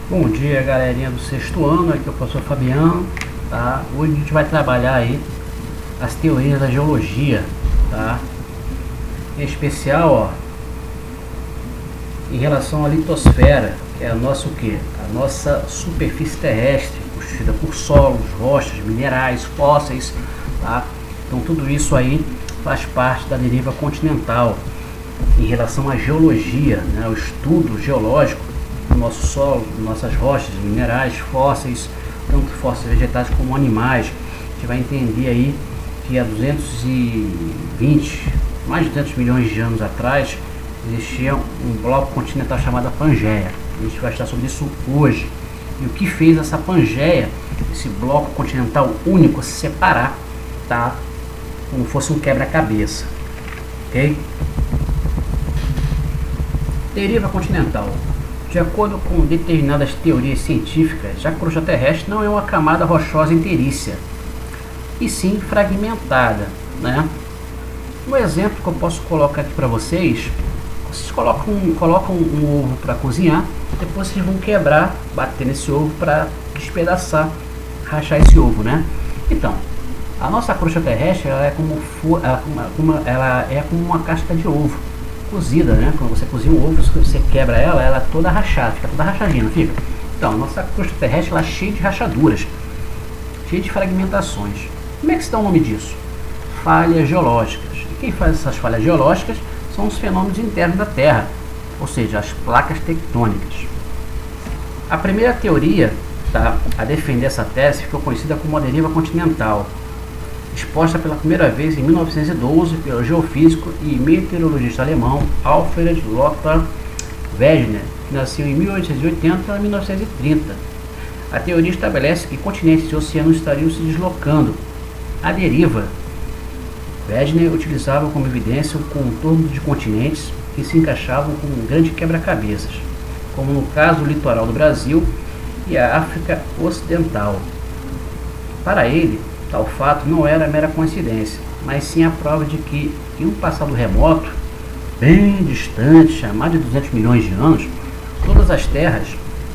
Bom dia, galerinha do sexto ano, aqui é o professor Fabiano, tá? Hoje a gente vai trabalhar aí as teorias da geologia, tá? Em especial, ó, em relação à litosfera, que é a nossa o quê? A nossa superfície terrestre, constituída por solos, rochas, minerais, fósseis, tá? Então tudo isso aí faz parte da deriva continental em relação à geologia, né? O estudo geológico do nosso solo, nossas rochas, minerais, fósseis, tanto fósseis vegetais como animais. A gente vai entender aí que há 220, mais de 200 milhões de anos atrás, existia um bloco continental chamado Pangeia. A gente vai estudar sobre isso hoje. E o que fez essa Pangeia, esse bloco continental único, se separar, tá? Como fosse um quebra-cabeça. Ok? Deriva continental. De acordo com determinadas teorias científicas, a crosta terrestre não é uma camada rochosa inteirícia, e sim fragmentada, né? Um exemplo que eu posso colocar aqui para vocês: vocês colocam um ovo para cozinhar, depois vocês vão quebrar, bater nesse ovo para despedaçar, rachar esse ovo, né? Então, a nossa crosta terrestre ela é como uma casca de ovo cozida, né? Quando você cozinha um ovo, você quebra ela é toda rachada, fica toda rachadinha, não fica? Então, a nossa crosta terrestre ela é cheia de rachaduras, cheia de fragmentações. Como é que se dá o nome disso? Falhas geológicas. E quem faz essas falhas geológicas são os fenômenos internos da Terra, ou seja, as placas tectônicas. A primeira teoria, tá, a defender essa tese ficou conhecida como a deriva continental, exposta pela primeira vez em 1912 pelo geofísico e meteorologista alemão Alfred Lothar Wegener, que nasceu em 1880 a 1930. A teoria estabelece que continentes e oceanos estariam se deslocando à deriva. Wegener utilizava como evidência o contorno de continentes que se encaixavam como um grande quebra-cabeças, como no caso do litoral do Brasil e a África Ocidental. Para ele, tal fato não era mera coincidência, mas sim a prova de que, em um passado remoto, bem distante, há mais de 200 milhões de anos, todas as terras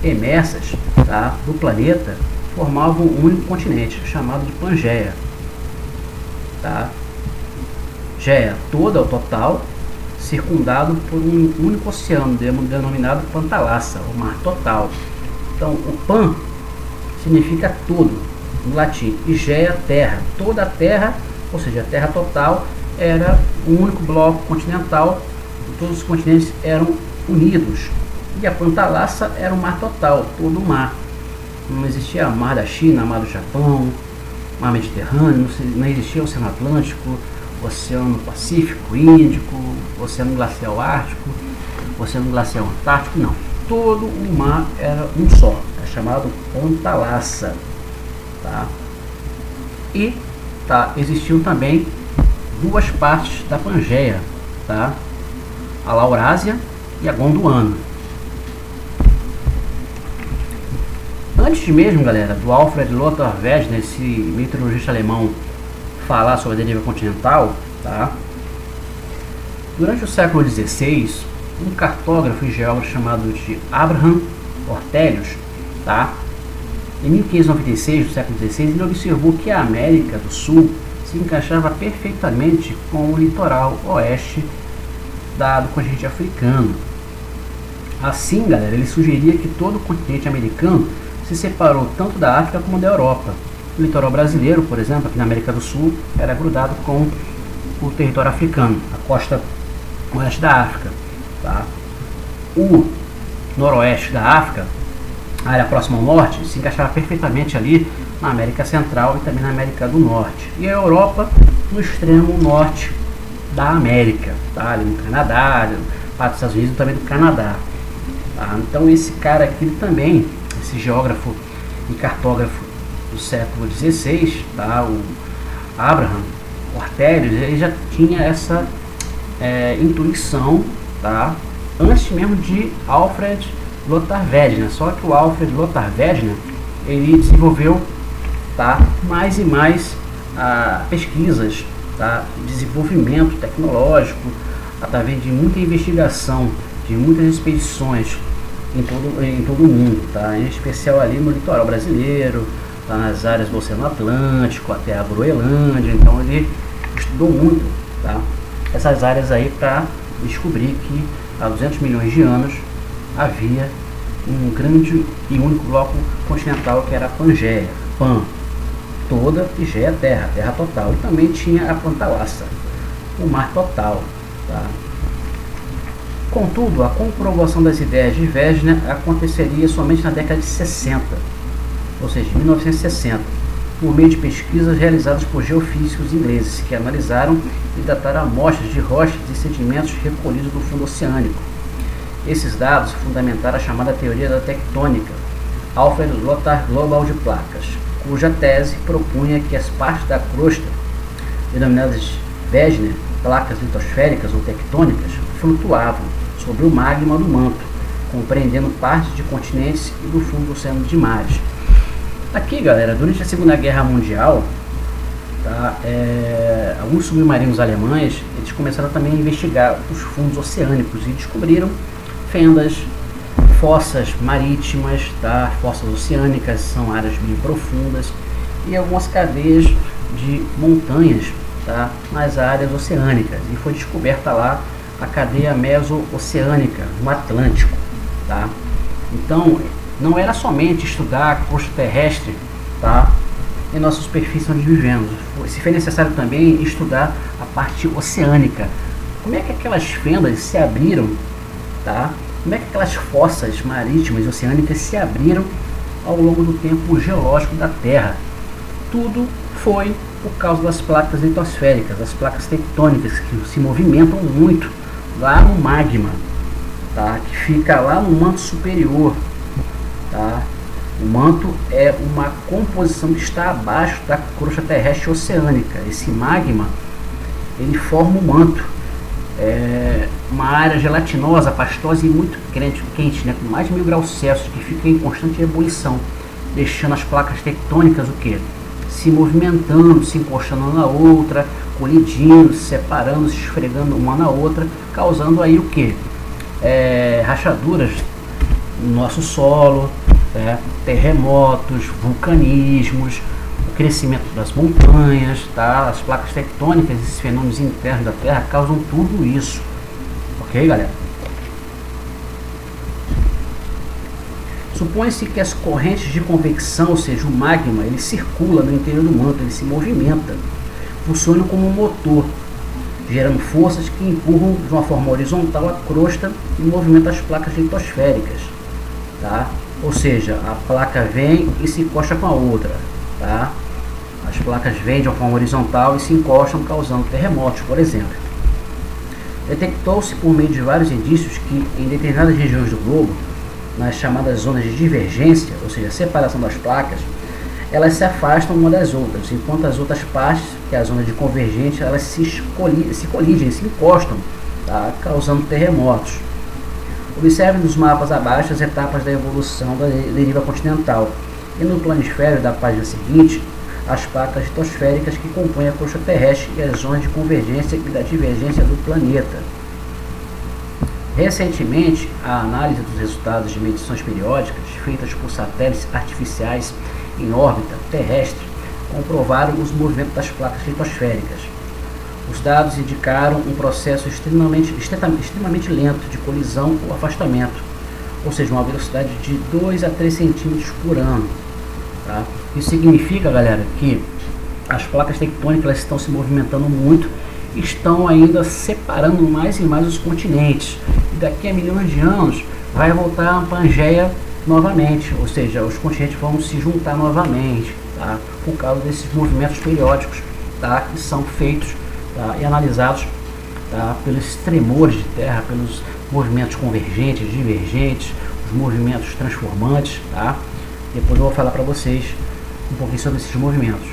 emersas, tá, do planeta formavam um único continente, chamado de Pangeia. Tá? Geia, toda o total, circundado por um único oceano, denominado Pantalassa, o mar total. Então, o Pan significa todo, no latim, e Geia, terra. Toda a terra, ou seja, a terra total, era um único bloco continental, todos os continentes eram unidos. E a Pantalassa era o mar total, todo o mar. Não existia mar da China, mar do Japão, mar Mediterrâneo, não existia o Oceano Atlântico, Oceano Pacífico, Índico, Oceano Glacial Ártico, Oceano Glacial Antártico, não. Todo o mar era um só, é chamado Pantalassa. Tá? E existiam também duas partes da Pangeia, tá? A Laurásia e a Gondwana. Antes mesmo, galera, do Alfred Lothar Wegener, esse meteorologista alemão, falar sobre a deriva continental, tá? Durante o século XVI, um cartógrafo e geógrafo chamado de Abraham Ortelius, tá? Em 1596, do século XVI, ele observou que a América do Sul se encaixava perfeitamente com o litoral oeste do continente africano. Assim, galera, ele sugeria que todo o continente americano se separou tanto da África como da Europa. O litoral brasileiro, por exemplo, aqui na América do Sul, era grudado com o território africano, a costa oeste da África. Tá? O noroeste da África, a área próxima ao norte, se encaixava perfeitamente ali na América Central e também na América do Norte. E a Europa no extremo norte da América, tá? Ali no Canadá, parte dos Estados Unidos e também do Canadá. Tá? Então esse cara aqui também, esse geógrafo e cartógrafo do século XVI, tá? O Abraham Ortelius, ele já tinha essa intuição, tá? Antes mesmo de Alfred Lothar Wegener. Só que o Alfred Lothar Wegener ele desenvolveu, tá, mais e mais pesquisas, tá, desenvolvimento tecnológico através de muita investigação, de muitas expedições em todo o mundo, tá? Em especial ali no litoral brasileiro, tá? Nas áreas do Oceano Atlântico, até a Groenlândia. Então ele estudou muito, tá? Essas áreas aí para descobrir que há 200 milhões de anos havia um grande e único bloco continental que era a Pangeia, Pan, toda, e Geia, terra, terra total. E também tinha a Pantalassa, o mar total, tá? Contudo, a comprovação das ideias de Wegener aconteceria somente na década de 60, ou seja, 1960, por meio de pesquisas realizadas por geofísicos ingleses que analisaram e dataram amostras de rochas e sedimentos recolhidos do fundo oceânico. Esses dados fundamentaram a chamada teoria da tectônica, Alfred Lothar Global de placas, cuja tese propunha que as partes da crosta, denominadas Wegener, placas litosféricas ou tectônicas, flutuavam sobre o magma do manto, compreendendo partes de continentes e do fundo do oceano de mares. Aqui, galera, durante a Segunda Guerra Mundial, tá, alguns submarinos alemães eles começaram também a investigar os fundos oceânicos e descobriram fendas, fossas marítimas, tá, fossas oceânicas, são áreas bem profundas, e algumas cadeias de montanhas, tá, nas áreas oceânicas. E foi descoberta lá a cadeia meso-oceânica no Atlântico, tá? Então, não era somente estudar a crosta terrestre, tá, em nossa superfície onde vivemos. Se foi necessário também estudar a parte oceânica. Como é que aquelas fendas se abriram, tá? Como é que aquelas fossas marítimas e oceânicas se abriram ao longo do tempo geológico da Terra? Tudo foi por causa das placas litosféricas, as placas tectônicas que se movimentam muito lá no magma, tá? Que fica lá no manto superior, tá? O manto é uma composição que está abaixo da crosta terrestre oceânica. Esse magma, ele forma o manto. É uma área gelatinosa, pastosa e muito quente, né? Com mais de 1000 graus Celsius, que fica em constante ebulição, deixando as placas tectônicas o quê? Se movimentando, se encostando uma na outra, colidindo, se separando, se esfregando uma na outra, causando aí o quê? Rachaduras no nosso solo, terremotos, vulcanismos, o crescimento das montanhas, tá? As placas tectônicas, esses fenômenos internos da Terra causam tudo isso, ok, galera? Supõe-se que as correntes de convecção, ou seja, o magma, ele circula no interior do manto, ele se movimenta, funciona como um motor, gerando forças que empurram de uma forma horizontal a crosta e movimentam as placas litosféricas, tá? Ou seja, a placa vem e se encosta com a outra, tá? As placas vêm de uma forma horizontal e se encostam, causando terremotos, por exemplo. Detectou-se por meio de vários indícios que em determinadas regiões do globo, nas chamadas zonas de divergência, ou seja, separação das placas, elas se afastam uma das outras, enquanto as outras partes, que é a zona de convergência, elas se colidem, se encostam, tá? Causando terremotos. Observe nos mapas abaixo as etapas da evolução da deriva continental e no planisfério da página seguinte as placas litosféricas que compõem a crosta terrestre e as zonas de convergência e da divergência do planeta. Recentemente, a análise dos resultados de medições periódicas feitas por satélites artificiais em órbita terrestre comprovaram os movimentos das placas litosféricas. Os dados indicaram um processo extremamente lento de colisão ou afastamento, ou seja, uma velocidade de 2 a 3 centímetros por ano. Tá? Isso significa, galera, que as placas tectônicas elas estão se movimentando muito, estão ainda separando mais e mais os continentes. E daqui a milhões de anos vai voltar a Pangeia novamente, ou seja, os continentes vão se juntar novamente, tá? Por causa desses movimentos periódicos, tá? Que são feitos, tá? E analisados, tá? Pelos tremores de terra, pelos movimentos convergentes, divergentes, os movimentos transformantes, tá? Depois eu vou falar para vocês um pouquinho sobre esses movimentos.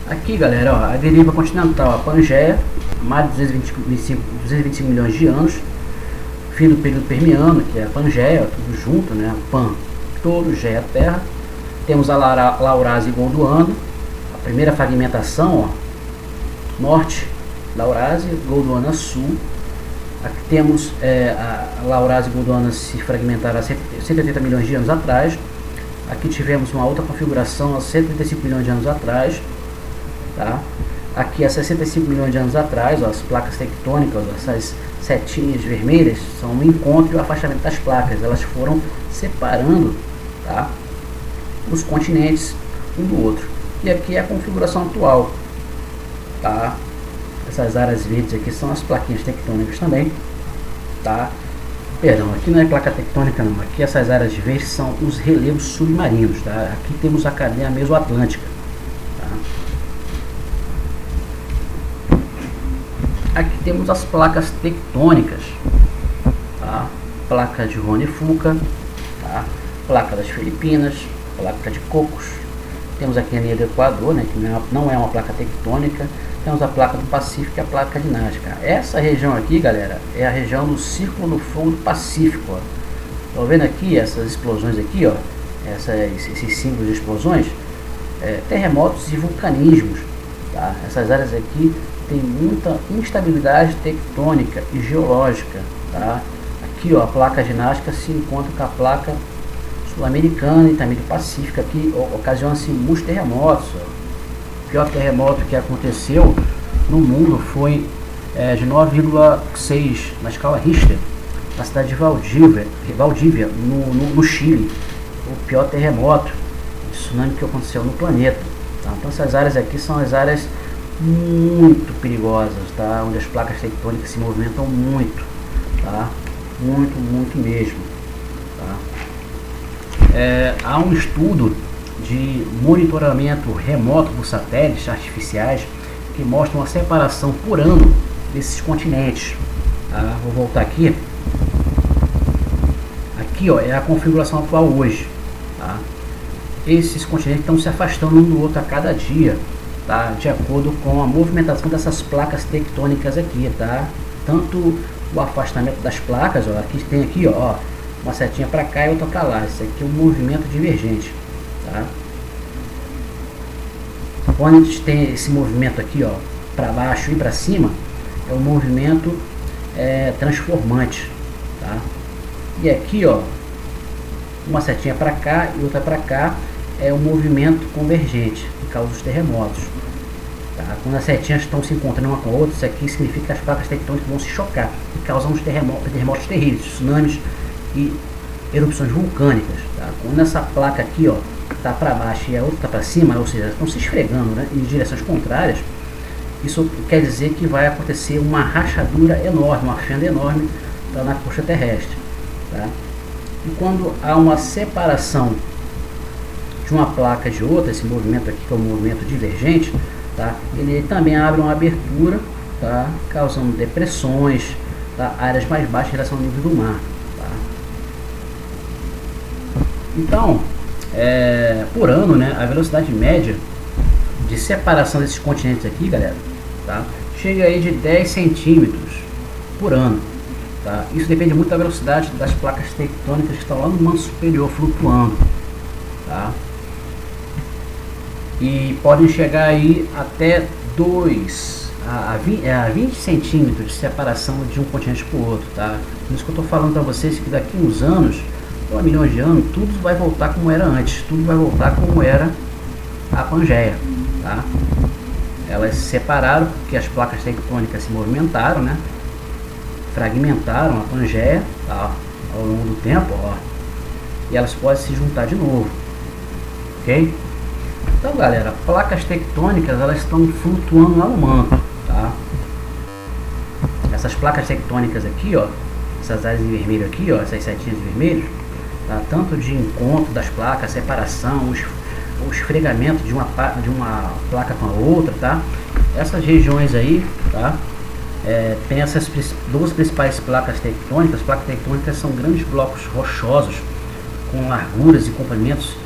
Aqui, galera, ó, a deriva continental, a Pangeia, mais de 225 milhões de anos, fim do período Permiano, que é a Pangeia, tudo junto, né? Pan, todo, Geia, terra. Temos a Laurásia e Gondwana, a primeira fragmentação, ó, norte, Laurásia, Gondwana sul, Aqui temos a Laurase e Gondwana se fragmentaram há 180 milhões de anos atrás. Aqui tivemos uma outra configuração há 135 milhões de anos atrás, tá? Aqui há 65 milhões de anos atrás, ó, as placas tectônicas, ó, essas setinhas vermelhas são o encontro e o afastamento das placas. Elas foram separando, tá, os continentes um do outro. E aqui é a configuração atual, tá? Essas áreas verdes aqui são as plaquinhas tectônicas também, tá? Perdão, aqui não é placa tectônica não, aqui essas áreas verdes são os relevos submarinos, tá? Aqui temos a cadeia mesoatlântica, tá? Aqui temos as placas tectônicas, tá? Placa de Juan de Fuca, tá? Placa das Filipinas, placa de Cocos. Temos aqui a linha do Equador, né, que não é uma placa tectônica. Temos a placa do Pacífico e a placa de Nazca. Essa região aqui, galera, é a região do Círculo do Fogo do Pacífico. Estão vendo aqui essas explosões aqui, ó, esses símbolos de explosões, terremotos e vulcanismos, tá? Essas áreas aqui tem muita instabilidade tectônica e geológica, tá? Aqui, ó, a placa de Nazca se encontra com a placa sul-americana e também do Pacífico. Aqui ocasiona-se muitos terremotos. O pior terremoto que aconteceu no mundo foi de 9,6 na escala Richter, na cidade de Valdívia, no Chile. O pior terremoto, o tsunami que aconteceu no planeta, tá? Então essas áreas aqui são as áreas muito perigosas, tá? Onde as placas tectônicas se movimentam muito, tá? Muito mesmo, tá? Há um estudo de monitoramento remoto por satélites artificiais que mostram a separação por ano desses continentes, tá? Vou voltar aqui. Aqui, ó, é a configuração atual hoje, tá? Esses continentes estão se afastando um do outro a cada dia, tá? De acordo com a movimentação dessas placas tectônicas aqui, tá? Tanto o afastamento das placas, ó, aqui tem aqui, ó, uma setinha para cá e outra para lá. Isso aqui é um movimento divergente, tá? Quando a gente tem esse movimento aqui, ó, para baixo e para cima, é um movimento transformante, tá? E aqui, ó, uma setinha para cá e outra para cá é um movimento convergente que causa os terremotos, tá? Quando as setinhas estão se encontrando uma com a outra, isso aqui significa que as placas tectônicas vão se chocar e causam uns terremotos terríveis, tsunamis e erupções vulcânicas, tá? Quando essa placa aqui, ó, está para baixo e a outra está para cima, ou seja, estão se esfregando, né, em direções contrárias, isso quer dizer que vai acontecer uma rachadura enorme, uma fenda enorme, tá, na crosta terrestre, tá? E quando há uma separação de uma placa de outra, esse movimento aqui que é um movimento divergente, tá, ele também abre uma abertura, tá, causando depressões, tá, áreas mais baixas em relação ao nível do mar, tá? Então, por ano, né, a velocidade média de separação desses continentes aqui, galera, tá, chega aí de 10 centímetros por ano, tá? Isso depende muito da velocidade das placas tectônicas que estão lá no manto superior flutuando, tá? E podem chegar aí até 20 centímetros de separação de um continente para o outro, tá? Por isso que eu estou falando para vocês que daqui a uns anos, ou milhões de anos, tudo vai voltar como era antes, tudo vai voltar como era a Pangeia, tá? Elas se separaram porque as placas tectônicas se movimentaram, né? Fragmentaram a Pangeia, tá, ao longo do tempo, ó, e elas podem se juntar de novo, ok? Então, galera, placas tectônicas, elas estão flutuando lá no manto, tá? Essas placas tectônicas aqui, ó, essas áreas em vermelho aqui, ó, essas setinhas vermelhas, tá? Tanto de encontro das placas, separação, o esfregamento de uma placa com a outra, tá? Essas regiões aí, tá? Tem essas duas principais placas tectônicas. As placas tectônicas são grandes blocos rochosos com larguras e comprimentos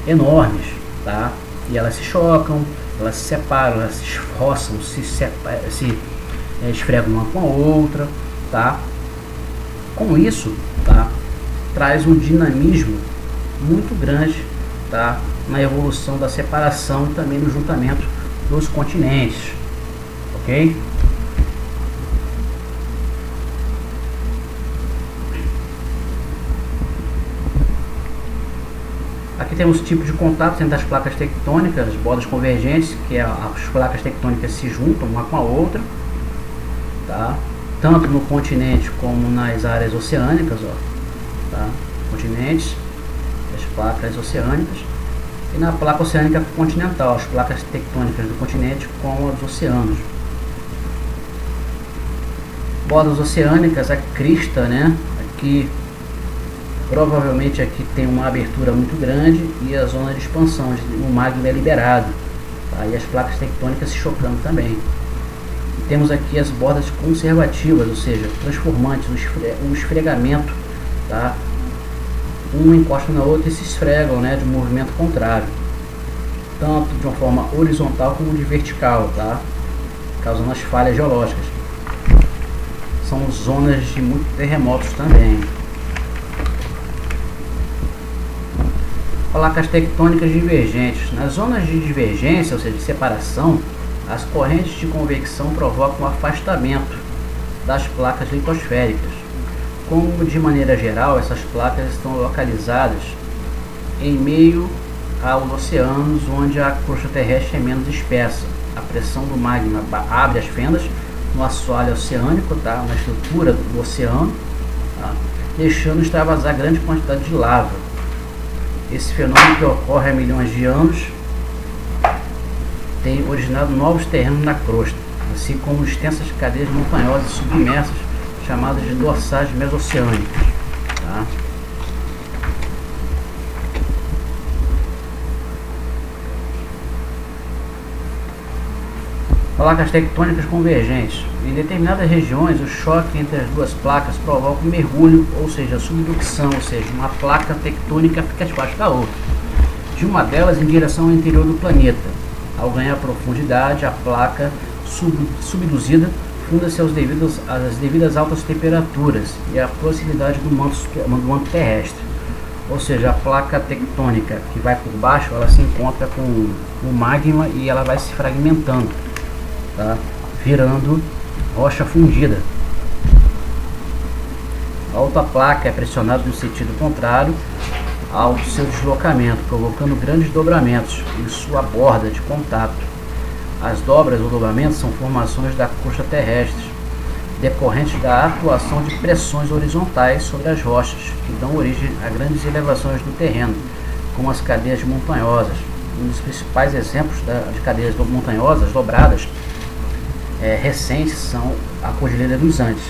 enormes, tá? E elas se chocam, elas se separam, elas se roçam, se esfregam uma com a outra, tá? Com isso, tá, traz um dinamismo muito grande, tá, na evolução da separação e também no juntamento dos continentes, ok? Aqui temos tipos de contato entre as placas tectônicas, as bordas convergentes, que as placas tectônicas se juntam uma com a outra, tá? Tanto no continente como nas áreas oceânicas, ó, tá? Continentes, as placas oceânicas, e na placa oceânica continental, as placas tectônicas do continente com os oceanos. Bordas oceânicas, a crista, né? Aqui provavelmente aqui tem uma abertura muito grande e a zona de expansão, o magma é liberado, tá? E as placas tectônicas se chocando também. E temos aqui as bordas conservativas, ou seja, transformantes, um esfregamento, tá? Uma encosta na outra e se esfregam, né, de um movimento contrário, tanto de uma forma horizontal como de vertical, tá? Causando as falhas geológicas. São zonas de muitos terremotos também. Placas tectônicas divergentes. Nas zonas de divergência, ou seja, de separação, as correntes de convecção provocam o afastamento das placas litosféricas. Como de maneira geral, essas placas estão localizadas em meio aos oceanos, onde a crosta terrestre é menos espessa. A pressão do magma abre as fendas no assoalho oceânico, tá? Na estrutura do oceano, tá? Deixando extravasar grande quantidade de lava. Esse fenômeno, que ocorre há milhões de anos, tem originado novos terrenos na crosta, assim como extensas cadeias montanhosas submersas, chamadas de dorsais mesoceânicas, tá? Placas tectônicas convergentes. Em determinadas regiões, o choque entre as duas placas provoca um mergulho, ou seja, subducção, ou seja, uma placa tectônica fica debaixo da outra, de uma delas em direção ao interior do planeta. Ao ganhar profundidade, a placa subduzida funda-se às devidas altas temperaturas e à proximidade do manto terrestre. Ou seja, a placa tectônica que vai por baixo, ela se encontra com o magma e ela vai se fragmentando, tá? Virando rocha fundida. A outra placa é pressionada no sentido contrário ao seu deslocamento, provocando grandes dobramentos em sua borda de contato. As dobras ou dobramentos são formações da crosta terrestre, decorrentes da atuação de pressões horizontais sobre as rochas, que dão origem a grandes elevações do terreno, como as cadeias montanhosas. Um dos principais exemplos de cadeias montanhosas dobradas recentes são a Cordilheira dos Andes,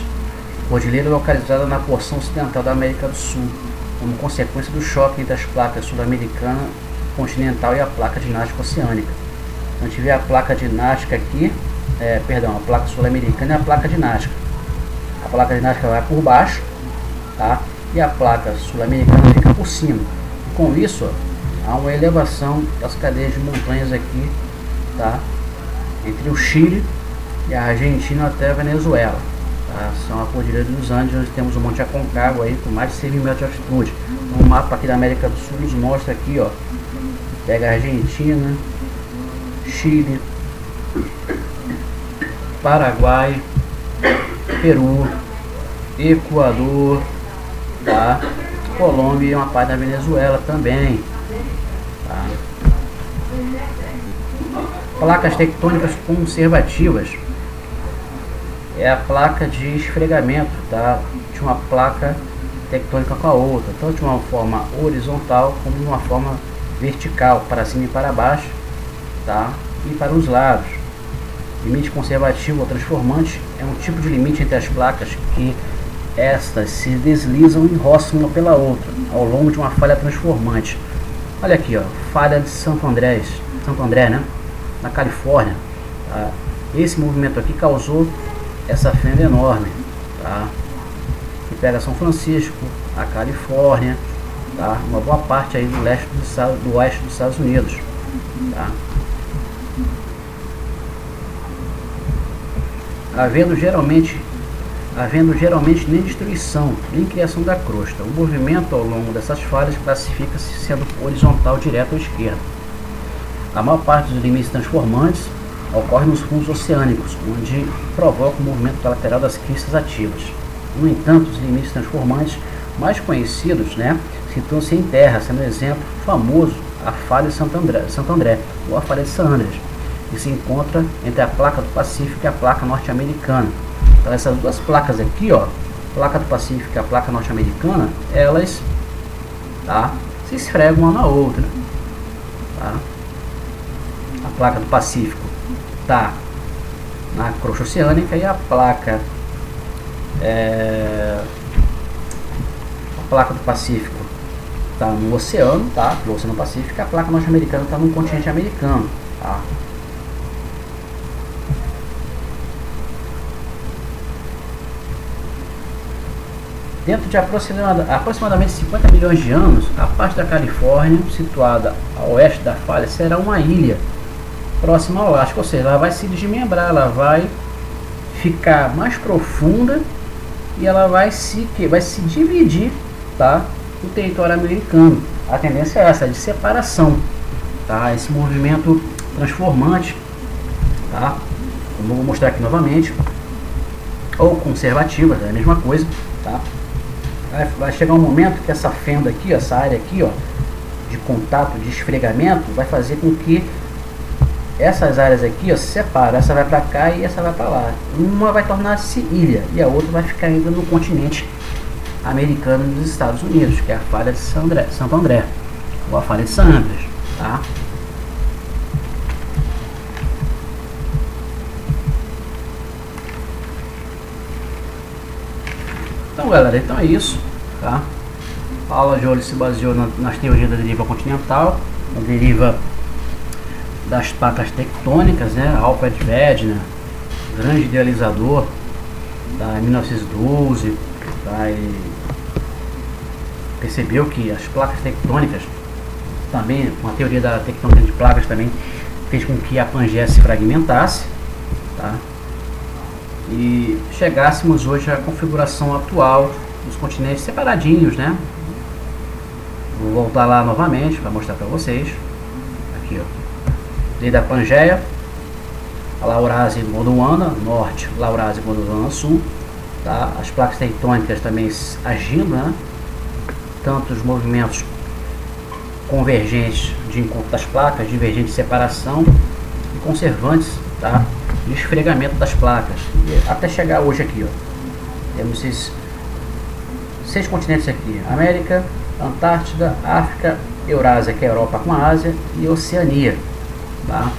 cordilheira localizada na porção ocidental da América do Sul, como consequência do choque entre as placas sul-americana continental e a placa dinástica oceânica. Então, a gente vê a placa dinástica aqui, a placa sul-americana e a placa dinástica. A placa dinástica vai por baixo, tá? E a placa sul-americana fica por cima. E com isso, ó, há uma elevação das cadeias de montanhas aqui, tá? Entre o Chile e a Argentina até a Venezuela, tá? São a Cordilheira dos Andes, onde temos o Monte Aconcagua aí com mais de 100 mil metros de altitude. Então, o mapa aqui da América do Sul nos mostra aqui, ó, pega a Argentina, Chile, Paraguai, Peru, Equador, tá? Colômbia e uma parte da Venezuela também, tá? Placas tectônicas conservativas é a placa de esfregamento, tá? De uma placa tectônica com a outra, tanto de uma forma horizontal como de uma forma vertical, para cima e para baixo, tá? E para os lados. Limite conservativo ou transformante é um tipo de limite entre as placas que estas se deslizam e roçam uma pela outra ao longo de uma falha transformante. Olha aqui, ó, falha de Santo André, né? Na Califórnia, tá? Esse movimento aqui causou essa fenda enorme, tá? Que pega São Francisco, a Califórnia, tá? Uma boa parte aí do oeste dos Estados Unidos, tá? Havendo geralmente nem destruição, nem criação da crosta. O movimento ao longo dessas falhas classifica-se sendo horizontal, direto ou esquerdo. A maior parte dos limites transformantes ocorre nos fundos oceânicos, onde provoca o movimento lateral das cristas ativas. No entanto, os limites transformantes mais conhecidos, né, situam-se em terra, sendo um exemplo famoso a falha de Santo André, ou a falha de San Andreas, que se encontra entre a placa do Pacífico e a placa norte-americana. Então essas duas placas aqui, ó, placa do Pacífico e a placa norte-americana, elas, tá, se esfregam uma na outra, tá? A placa do Pacífico tá na crosta oceânica e a placa do Pacífico está no oceano, tá? No Oceano Pacífico, e a placa norte-americana está no continente americano, tá? Dentro de aproximadamente 50 milhões de anos, a parte da Califórnia, situada a oeste da falha, será uma ilha próxima ao Alasca, ou seja, ela vai se desmembrar, ela vai ficar mais profunda e ela vai se dividir, tá, do território americano. A tendência é essa, de separação, tá, esse movimento transformante, tá, como eu vou mostrar aqui novamente, ou conservativa, é a mesma coisa, tá. Vai chegar um momento que essa fenda aqui, essa área aqui, ó, de contato, de esfregamento, vai fazer com que essas áreas aqui, ó, se separam. Essa vai para cá e essa vai para lá. Uma vai tornar-se ilha e a outra vai ficar ainda no continente americano dos Estados Unidos, que é a falha de Santo André, ou a falha de San Andreas, tá? Então, galera, então é isso, tá? A aula de hoje se baseou nas teorias da deriva continental, a deriva das placas tectônicas, né? Alfred Wegener, grande idealizador, tá? Em 1912, tá? E percebeu que as placas tectônicas, também, com a teoria da tectônica de placas também, fez com que a Pangeia se fragmentasse, tá? E chegássemos hoje à configuração atual dos continentes separadinhos, né? Vou voltar lá novamente para mostrar para vocês. Aqui, ó. Desde a Pangeia, a Laurásia e Gondwana Norte, Laurásia e Gondwana Sul, tá? As placas tectônicas também agindo, né? Tanto os movimentos convergentes de encontro das placas, divergentes de separação e conservantes, tá? De esfregamento das placas, e até chegar hoje aqui, ó, temos seis continentes aqui: América, Antártida, África, Eurásia, que é a Europa com a Ásia, e Oceania, tá?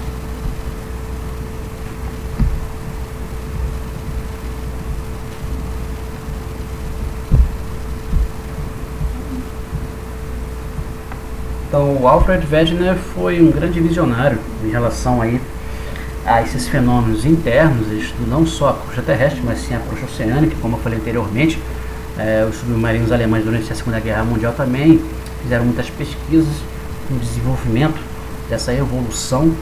Então, o Alfred Wegener foi um grande visionário em relação aí a esses fenômenos internos, não só a crosta terrestre, mas sim a crosta oceânica, como eu falei anteriormente. Os submarinos alemães durante a Segunda Guerra Mundial também fizeram muitas pesquisas no desenvolvimento dessa evolução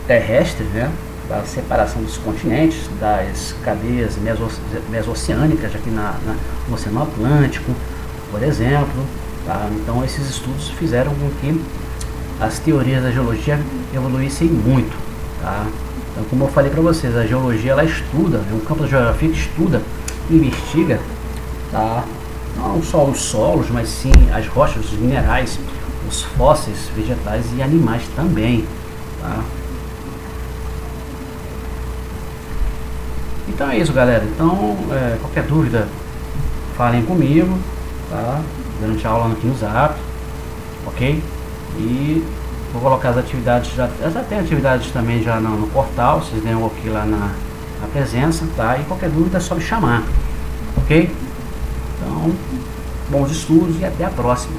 terrestre, né, da separação dos continentes, das cadeias mesoceânicas aqui no Oceano Atlântico, por exemplo, tá? Então esses estudos fizeram com que as teorias da geologia evoluíssem muito, tá? Então, como eu falei para vocês, a geologia ela estuda, é um campo da geografia que estuda, investiga, tá? Não só os solos, mas sim as rochas, os minerais, os fósseis vegetais e animais também, tá? Então é isso, galera. Então, qualquer dúvida, falem comigo, tá? Durante a aula aqui no Zap, ok? E vou colocar as atividades, já tem atividades também já no portal, vocês deem um ok lá na presença, tá? E qualquer dúvida é só me chamar, ok? Então, bons estudos e até a próxima.